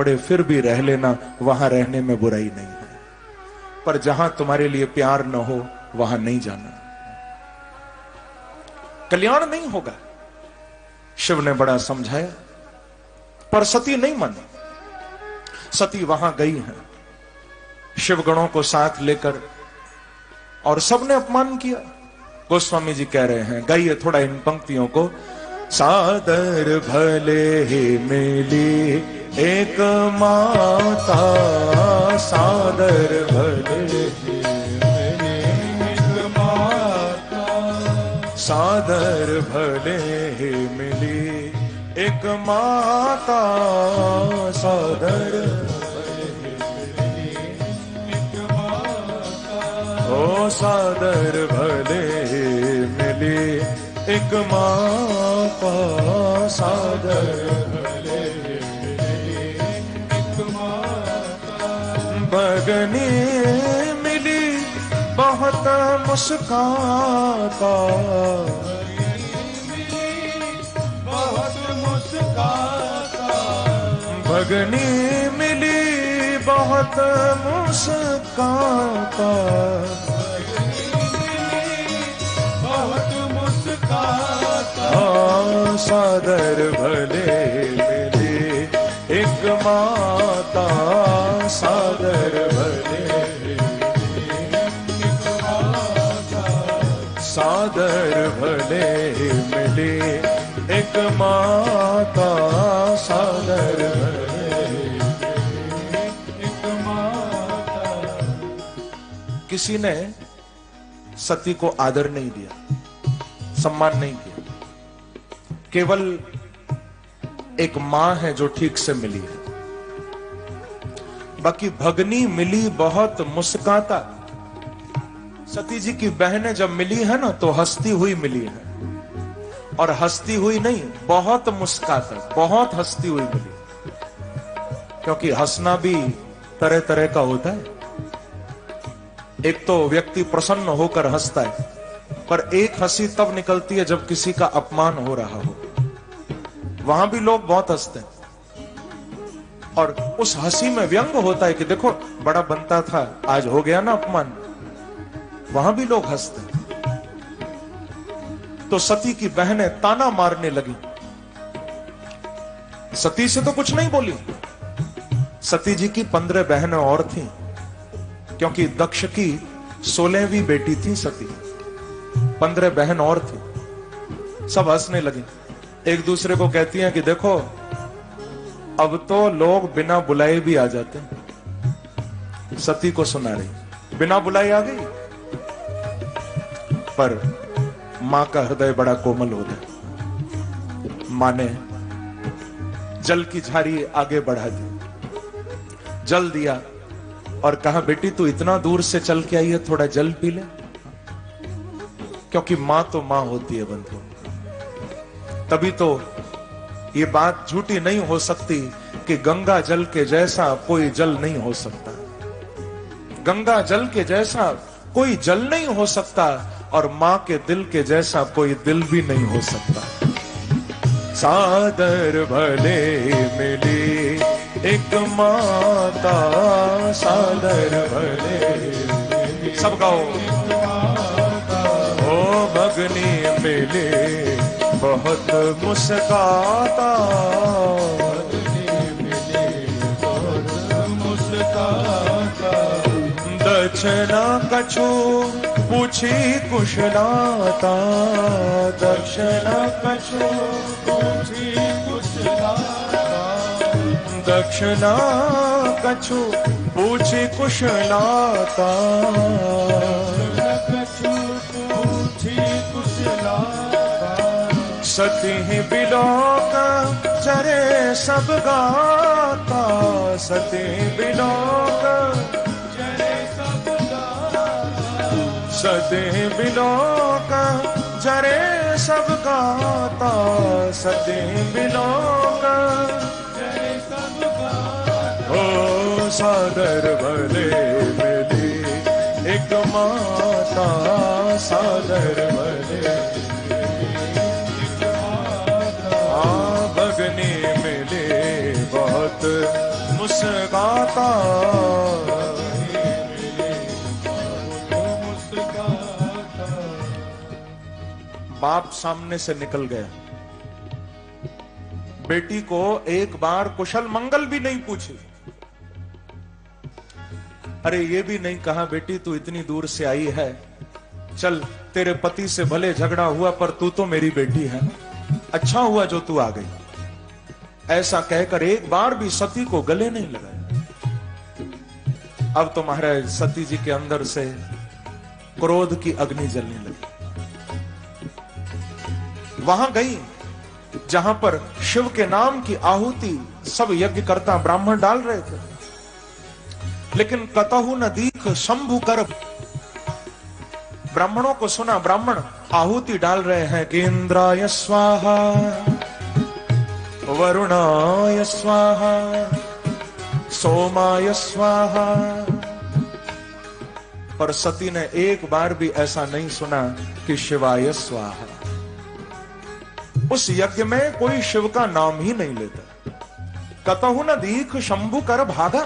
पड़े फिर भी रह लेना, वहां रहने में बुराई नहीं है। पर जहां तुम्हारे लिए प्यार न हो वहां नहीं जाना, कल्याण नहीं होगा। शिव ने बड़ा समझाया, पर सती नहीं मानी। सती वहां गई है शिवगणों को साथ लेकर, और सबने अपमान किया। गोस्वामी जी कह रहे हैं, गाइए थोड़ा इन पंक्तियों को। सादर भले ही मिली एक माता, सादर भले ही मिली एक माता, सादर भले ही मिली एक माता, सादर ओ सादर भले मिली एक माता, सादर भले मिली एक माता। भगनी मिली बहुत मुस्काता, बहुत मुस्काता। भगनी मिली बहुत मुस्काता, बहुत मुस्काता। सादर भले मिली एक माता, सादर भले मिली एक माता, सादर भले मिली एक माता, सादर भले एक माता। किसी ने सती को आदर नहीं दिया, सम्मान नहीं किया। केवल एक मां है जो ठीक से मिली है, बाकी भगनी मिली बहुत मुस्काता। सती जी की बहनें जब मिली है ना तो हंसती हुई मिली है, और हंसती हुई नहीं, बहुत मुस्काता, बहुत हंसती हुई मिली। क्योंकि हंसना भी तरह तरह का होता है। एक तो व्यक्ति प्रसन्न होकर हंसता है, पर एक हंसी तब निकलती है जब किसी का अपमान हो रहा हो, वहां भी लोग बहुत हंसते हैं। और उस हंसी में व्यंग होता है कि देखो बड़ा बनता था, आज हो गया ना अपमान, वहां भी लोग हंसते हैं। तो सती की बहनें ताना मारने लगी। सती से तो कुछ नहीं बोली। सती जी की 15 बहनें और थीं, क्योंकि दक्ष की 16वीं बेटी थी सती। 15 बहन और थी। सब हंसने लगी, एक दूसरे को कहती हैं कि देखो अब तो लोग बिना बुलाए भी आ जाते हैं। सती को सुना रही, बिना बुलाए आ गई। पर मां का हृदय बड़ा कोमल होता है। मां ने जल की झारी आगे बढ़ा दी, जल दिया और कहा, बेटी तू इतना दूर से चल के आई है, थोड़ा जल पी ले। क्योंकि मां तो मां होती है बंधु। तभी तो ये बात झूठी नहीं हो सकती कि गंगा जल के जैसा कोई जल नहीं हो सकता। गंगा जल के जैसा कोई जल नहीं हो सकता, और मां के दिल के जैसा कोई दिल भी नहीं हो सकता। सादर भले मिली एक माता, सादर भले। सब गाओ। ओ भगनी मिले बहुत मुस्काता, दक्षिणा कछु पूछी कुशलाता, दक्षिणा कछु पूछी कुशलाता, दक्षिणा कछु पूछी कुशलाता, कछु पूछी कुशलाता। सती ही बिलोक चरे सब गाता, सती बिलोक सदे बिलोक जरे सब गाता, सदे बिलोक जरे सब गाता। ओ सादर भले मिली एक माता, सादर भले भगनी मिले बहुत मुस्काता। बाप सामने से निकल गया, बेटी को एक बार कुशल मंगल भी नहीं पूछी। अरे ये भी नहीं कहा बेटी तू इतनी दूर से आई है, चल तेरे पति से भले झगड़ा हुआ पर तू तो मेरी बेटी है, अच्छा हुआ जो तू आ गई। ऐसा कहकर एक बार भी सती को गले नहीं लगाया। अब तो महाराज सती जी के अंदर से क्रोध की अग्नि जलने लगी। वहां गई जहां पर शिव के नाम की आहुति सब यज्ञकर्ता ब्राह्मण डाल रहे थे, लेकिन कतहु न दीख शंभु कर। ब्राह्मणों को सुना ब्राह्मण आहुति डाल रहे हैं कि इंद्राय स्वाहा, वरुणाय स्वाहा, सोमाय स्वाहा। पर सती ने एक बार भी ऐसा नहीं सुना कि शिवाय स्वाहा। उस यज्ञ में कोई शिव का नाम ही नहीं लेता। कतहु न दीख शंभु कर भागा।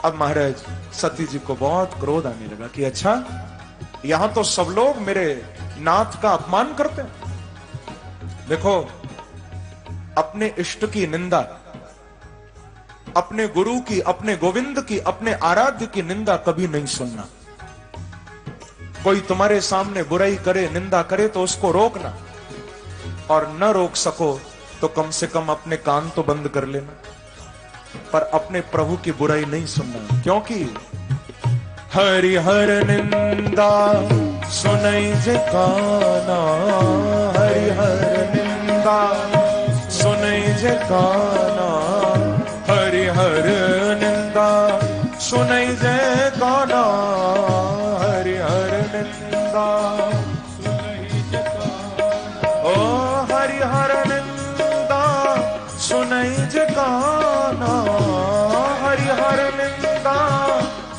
अब महाराज सती जी को बहुत क्रोध आने लगा कि अच्छा, यहां तो सब लोग मेरे नाथ का अपमान करते हैं। देखो, अपने इष्ट की निंदा, अपने गुरु की, अपने गोविंद की, अपने आराध्य की निंदा कभी नहीं सुनना। कोई तुम्हारे सामने बुराई करे, निंदा करे तो उसको रोकना, और न रोक सको तो कम से कम अपने कान तो बंद कर लेना, पर अपने प्रभु की बुराई नहीं सुनना। क्योंकि हरि हर निंदा सुनई जे काना, हरि हर निंदा सुनई जे काना, हरि हर निंदा सुनई जे काना, हरि हर निंदा सुनई जे काना। ओ हरि हर निंदा सुनई जे काना, हरि हर निंदा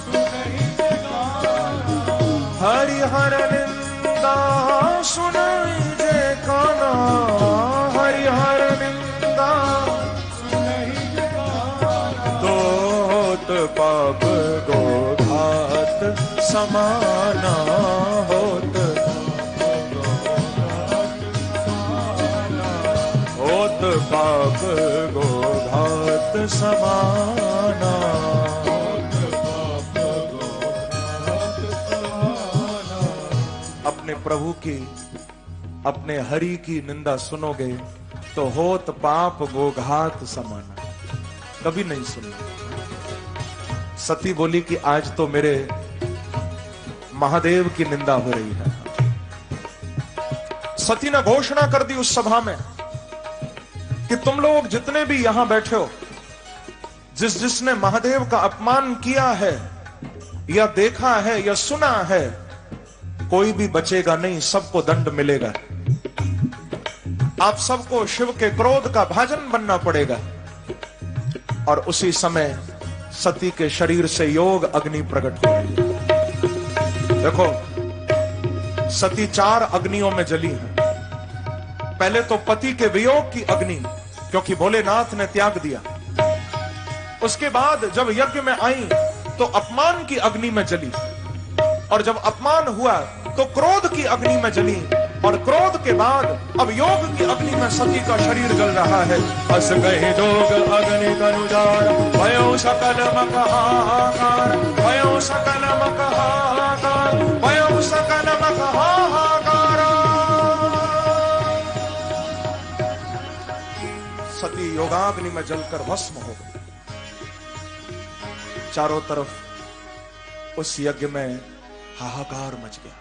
सुनई जे काना, हरि हर निंदा सुनई जे काना, हरि हर निंदा सुनई जे काना। दोत पाप गो घात समाना, होत होत पाप गो घात समाना। अपने प्रभु की, अपने हरि की निंदा सुनोगे तो होत पाप गोघात समाना। कभी नहीं सुनना। सती बोली कि आज तो मेरे महादेव की निंदा हो रही है। सती ने घोषणा कर दी उस सभा में कि तुम लोग जितने भी यहां बैठे हो, जिसने महादेव का अपमान किया है या देखा है या सुना है, कोई भी बचेगा नहीं, सबको दंड मिलेगा। आप सबको शिव के क्रोध का भाजन बनना पड़ेगा। और उसी समय सती के शरीर से योग अग्नि प्रकट हो रही है। देखो, सती 4 अग्नियों में जली है। पहले तो पति के वियोग की अग्नि, क्योंकि भोलेनाथ ने त्याग दिया। उसके बाद जब यज्ञ में आई तो अपमान की अग्नि में जली, और जब अपमान हुआ तो क्रोध की अग्नि में जली, और क्रोध के बाद अब योग की अग्नि में सती का शरीर जल रहा है। अस गहे जोग अग्नि कनुजार, भयो सकल मकहाकार, भयो सकल मकहाकार, भयो सकल मकहाकार। सती योगाग्नि में जलकर भस्म हो गई। चारों तरफ उस यज्ञ में हाहाकार मच गया।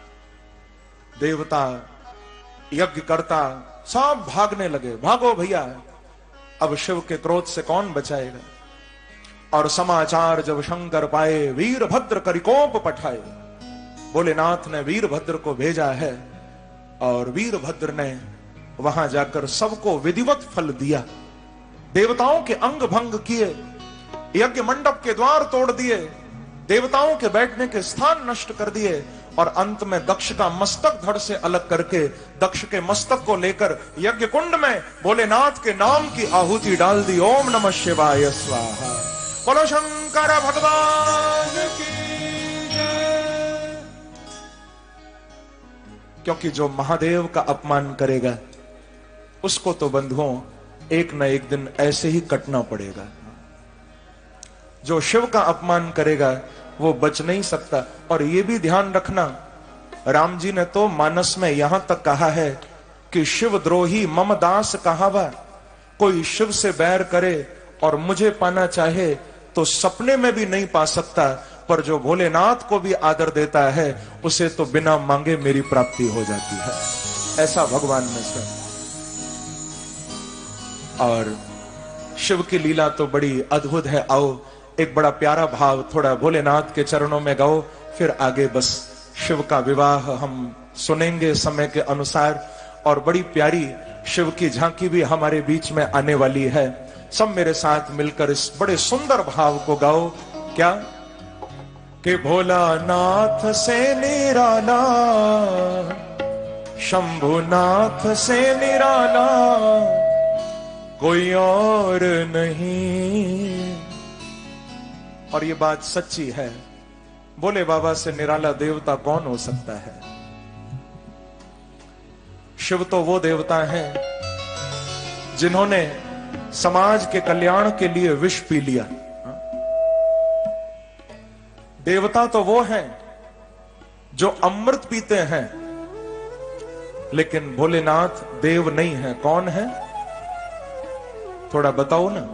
देवता, यज्ञकर्ता सब भागने लगे। भागो भैया, अब शिव के क्रोध से कौन बचाएगा। और समाचार जब शंकर पाए, वीरभद्र करिकोप पठाए। भोलेनाथ ने वीरभद्र को भेजा है, और वीरभद्र ने वहां जाकर सबको विधिवत फल दिया। देवताओं के अंग भंग किए, यज्ञ मंडप के द्वार तोड़ दिए, देवताओं के बैठने के स्थान नष्ट कर दिए, और अंत में दक्ष का मस्तक धड़ से अलग करके दक्ष के मस्तक को लेकर यज्ञ कुंड में भोलेनाथ के नाम की आहुति डाल दी। ओम नमः शिवाय स्वाहा। बोलो शंकर भगवान की जय। क्योंकि जो महादेव का अपमान करेगा उसको तो बंधुओं एक न एक दिन ऐसे ही कटना पड़ेगा। जो शिव का अपमान करेगा वो बच नहीं सकता। और ये भी ध्यान रखना, राम जी ने तो मानस में यहां तक कहा है कि शिव द्रोही मम दास कहावा। कोई शिव से बैर करे और मुझे पाना चाहे तो सपने में भी नहीं पा सकता, पर जो भोलेनाथ को भी आदर देता है उसे तो बिना मांगे मेरी प्राप्ति हो जाती है। ऐसा भगवान ने स्वयं। और शिव की लीला तो बड़ी अद्भुत है। आओ एक बड़ा प्यारा भाव थोड़ा भोलेनाथ के चरणों में गाओ, फिर आगे बस शिव का विवाह हम सुनेंगे समय के अनुसार। और बड़ी प्यारी शिव की झांकी भी हमारे बीच में आने वाली है। सब मेरे साथ मिलकर इस बड़े सुंदर भाव को गाओ। क्या कि भोलानाथ से निराला, शंभुनाथ से निराला कोई और नहीं। और ये बात सच्ची है, भोले बाबा से निराला देवता कौन हो सकता है। शिव तो वो देवता हैं जिन्होंने समाज के कल्याण के लिए विष पी लिया। देवता तो वो हैं जो अमृत पीते हैं, लेकिन भोलेनाथ देव नहीं है। कौन है थोड़ा बताओ ना।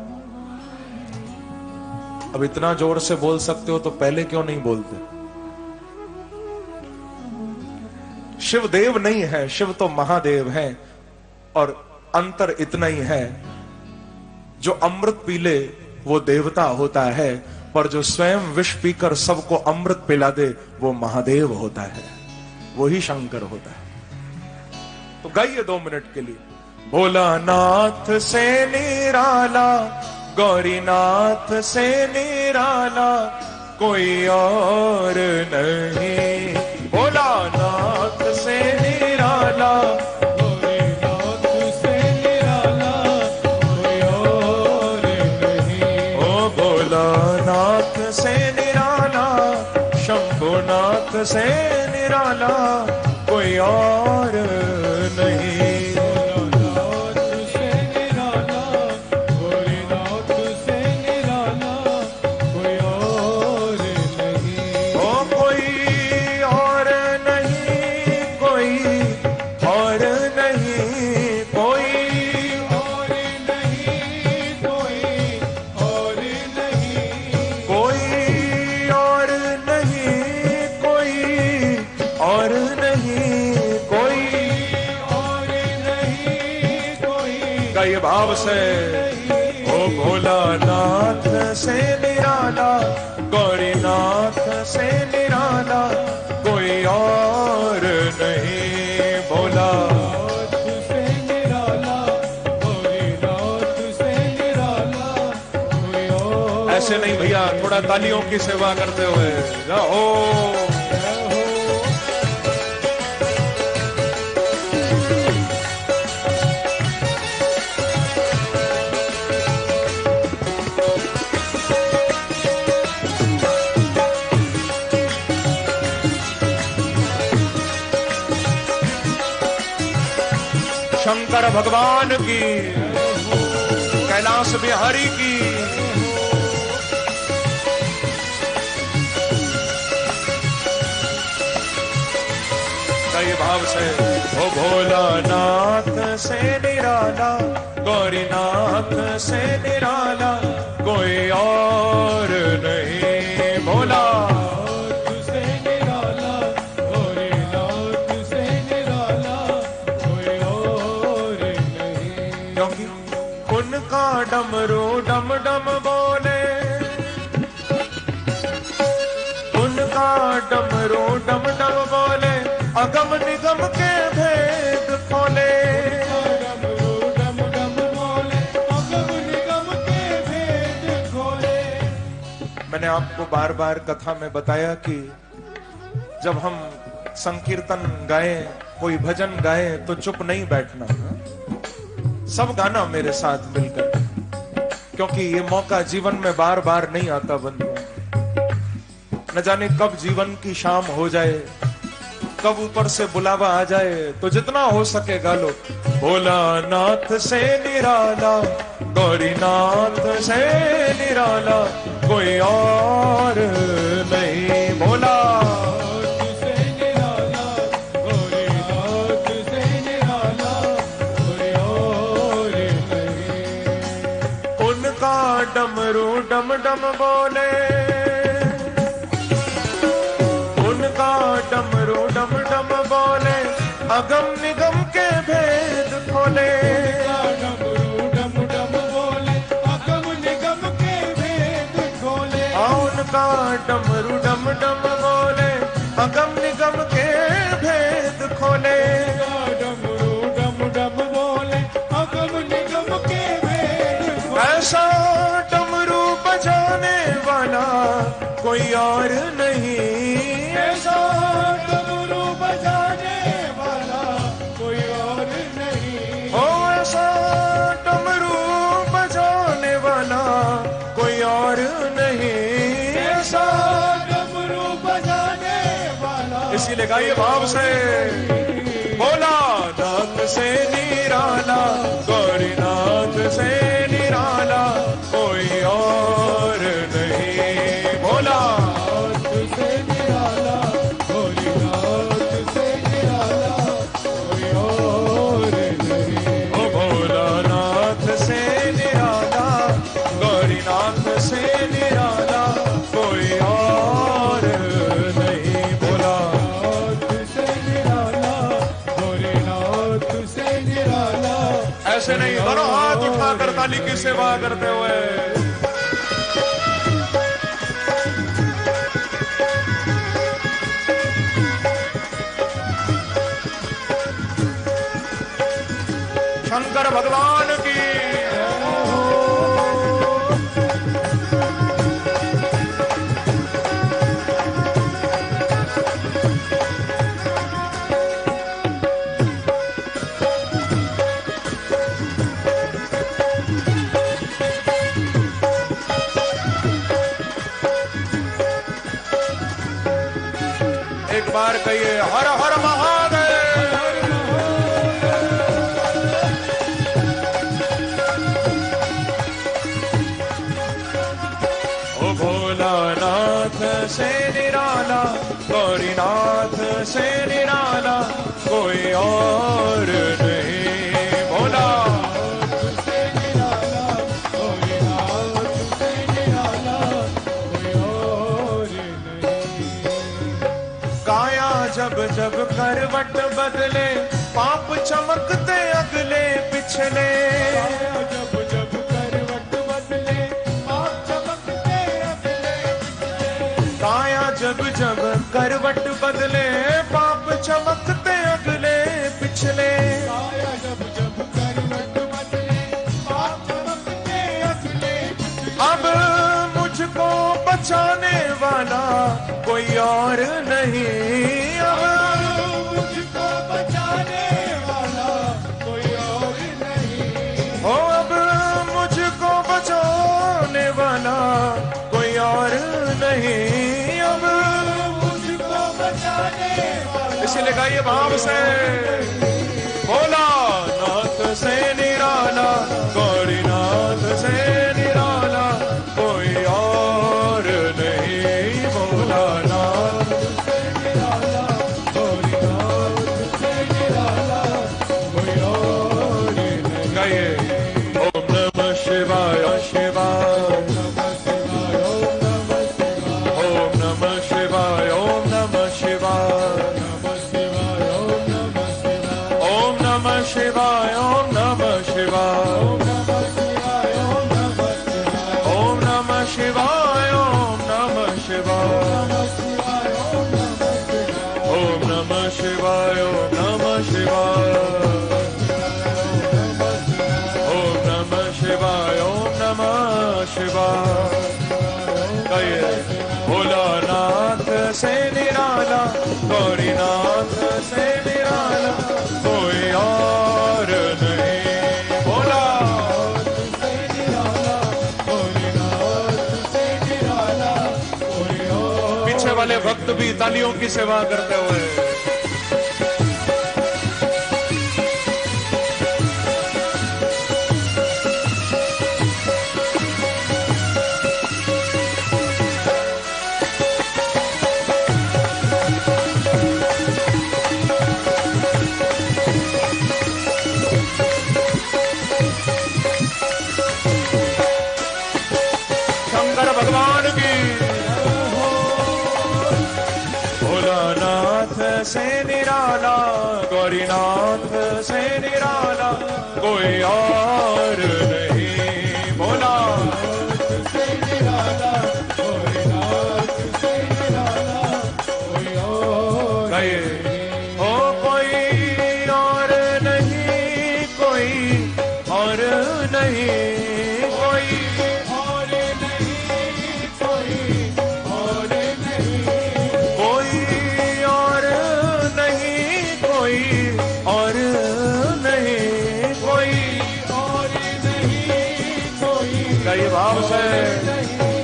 अब इतना जोर से बोल सकते हो तो पहले क्यों नहीं बोलते। शिव देव नहीं है, शिव तो महादेव है। और अंतर इतना ही है, जो अमृत पी ले वो देवता होता है, पर जो स्वयं विष पीकर सबको अमृत पिला दे वो महादेव होता है, वही शंकर होता है। तो गाइए 2 मिनट के लिए। भोलानाथ से निराला, गौरीनाथ से निराला कोई और नहीं। भोलानाथ से निराला, गौरीनाथ से निराला कोई और नहीं। ओ भोलानाथ से निराला, शंभुनाथ से निराला कोई और नहीं। भाव से ओ भोलानाथ से निराला, गौरीनाथ से निराला कोई और नहीं। भोलानाथ से निराला, गौरीनाथ से निराला कोई और। ऐसे नहीं भैया, थोड़ा तालियों की सेवा करते हुए जाओ। शंकर भगवान की, कैलाश बिहारी की। कई भाव से ओ भोलानाथ से निराला, गौरीनाथ से निराला कोई और नहीं। भोला डमरू डम डम बोले, उनका डमरू डम डम बोले, अगम निगम के भेद खोले। डमरू डम डम बोले, अगम निगम के भेद खोले। मैंने आपको बार बार कथा में बताया कि जब हम संकीर्तन गाए, कोई भजन गाए तो चुप नहीं बैठना, सब गाना मेरे साथ मिलकर, क्योंकि ये मौका जीवन में बार बार नहीं आता बंधुओं। न जाने कब जीवन की शाम हो जाए, कब ऊपर से बुलावा आ जाए, तो जितना हो सके गा लो। भोलानाथ से निराला, गौरीनाथ से निराला, कोई और नहीं। भोला से निराला, गौरीनाथ से निराला, कोई और नहीं। उनका डमरू डम डम बोले, उनका डमरू डम डम बोले, अगम निगम के भेद खोले। डमरू डम डम बोले, अगम निगम के भेद खोले। उनका डमरू डम डम बोले, अगम निगम के भेद खोले। डमरू डम डम बोले, अगम निगम के भेद खोले। ऐसा डमरू बजाने वाला कोई और नहीं, ऐसा डमरू बजाने वाला कोई और नहीं। ओ ऐसा डमरू बजाने वाला कोई और नहीं, ऐसा डमरू बजाने वाला। इसीलिए गाइए भाव से। भोलानाथ से निराला, गौरीनाथ से निराला, कोई और नहीं। भोलानाथ से निराला, गौरीनाथ से निराला, कोई और नहीं। ओ भोलानाथ से निराला, गौरीनाथ से निराला, कोई और नहीं। भोलानाथ से निराला, गौरीनाथ से निराला। ऐसे नहीं, दोनों हाथ उठाकर काली की सेवा करते हुए। शंकर भगवान की। एक बार कहिए हर हर महादेव। ओ भोलानाथ से निराला, गौरीनाथ से निराला, कोई और नहीं। भोला से निराला, गौरीनाथ से निराला, कोई और नहीं। काया जब जब करवट बदले, पाप चमकते अगले पिछले। जब जब करवट बदले, आप चमकते अगले पिछले। काया जब जब करवट बदले, पाप चमकते अगले पिछले। काया जब जब करवट बदले, आप चमकते अगले पिछले। अब मुझको बचाने वाला कोई और नहीं। अब मुझको बचाने वाला कोई और नहीं। ओ अब मुझको बचाने वाला कोई और नहीं। अब मुझको बचाने वाला। इसीलिए गाइए भाव से। भोलानाथ से निराला, गौरीनाथ से निराला, कोई और नहीं। भोलानाथ से निराला, गौरीनाथ से निराला, कोई और नहीं। गाइए ओम नमः शिवाय शिवाय, ओम नमः शिवाय, ओम नमः शिवाय, ओम नमः शिवाय, नमः शिवाय, ओम नमः शिवाय, ओम नमः शिवाय, ओम नमः शिवाय, ओम नमः शिवाय, ओम नमः शिवाय, ओम नमः शिवाय, ओम नमः शिवाय। कहिए भोलानाथ से निराला, गौरीनाथ वाले भक्त भी तालियों की सेवा करते हुए। भगवान की भोलानाथ से निराला, गौरीनाथ से निराला कोई और नहीं। भोलानाथ से निराला, गौरीनाथ से निराला कोई और नहीं। हो कोई और नहीं, कोई और नहीं, कई भाव से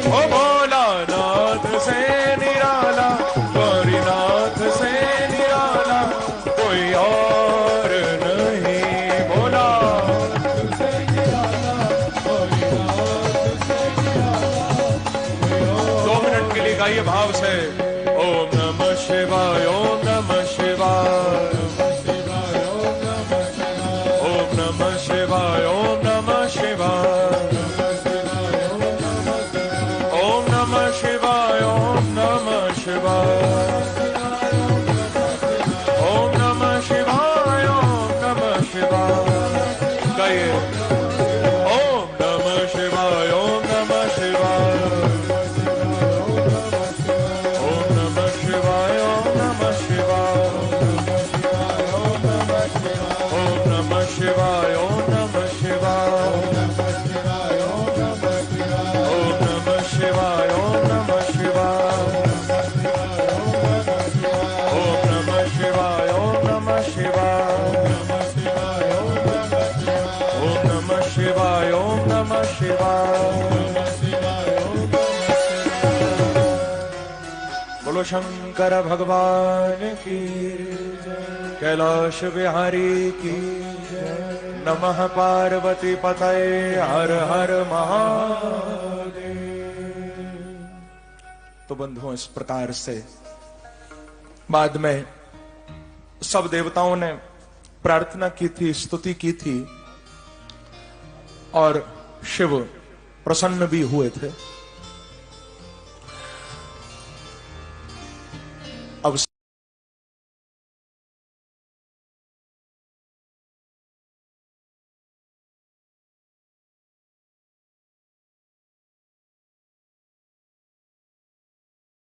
ओ भोलानाथ से निराला, गौरीनाथ से निराला कोई और नहीं। भोलानाथ से निराला, गौरीनाथ से निराला कोई और। 2 मिनट के लिए गाइए भाव से। ओम नमः शिवाय, ओम नमः शिवाय, ओम नमः शिवाय, ओम नमः शिवाय, शिवाय ओम नमः शिवाय, ओम नमः शिवाय, ओम नमः शिवाय। कहिए ओम नमः शिवाय, ओम नमः शिवाय, ओम नमः शिवाय, ओम नमः शिवाय, ओम नमः शिवाय, ओम नमः शिवाय, शिवाय ओम नमः शिवाय, ओम नमः शिवाय, ओम नमः शिवाय, ओम नमः शिवाय, ओम नमः शिवाय। बोलो शंकर भगवान की जय, कैलाश बिहारी की जय। नमः पार्वती पतये, हर हर महादेव। तो बंधुओं, इस प्रकार से बाद में सब देवताओं ने प्रार्थना की थी, स्तुति की थी और शिव प्रसन्न भी हुए थे।